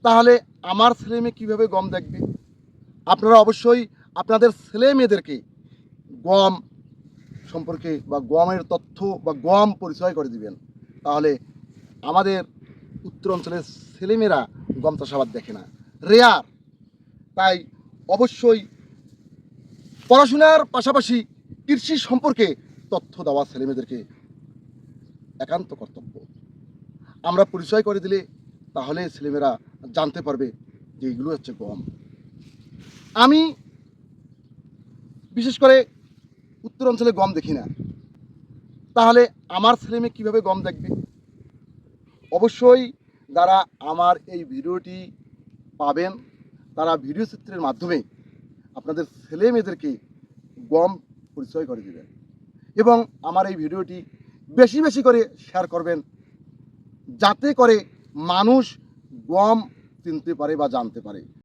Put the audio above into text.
তাহলে আমার ছেলে মেয়ে কীভাবে গম দেখবে? আপনারা অবশ্যই আপনাদের ছেলে মেয়েদেরকে গম সম্পর্কে বা গমের তথ্য বা গম পরিচয় করে দিবেন। তাহলে আমাদের উত্তর অঞ্চলের ছেলেমেয়েরা গম চাষাবাদ দেখে না, রেয়ার। তাই অবশ্যই পড়াশোনার পাশাপাশি কৃষি সম্পর্কে তথ্য দেওয়া ছেলেমেয়েদেরকে একান্ত কর্তব্য। আমরা পরিচয় করে দিলে তাহলে ছেলেমেয়েরা জানতে পারবে যে এইগুলো হচ্ছে গম। আমি বিশেষ করে উত্তর অঞ্চলে গম দেখি না, তাহলে আমার ছেলে মেয়ে কীভাবে গম দেখবে? অবশ্যই যারা আমার এই ভিডিওটি পাবেন তারা ভিডিও চিত্রের মাধ্যমে আপনাদের ছেলে মেয়েদেরকে গম পরিচয় করে দেবেন এবং আমার এই ভিডিওটি বেশি বেশি করে শেয়ার করবেন, যাতে করে মানুষ গম চিনতে পারে বা জানতে পারে।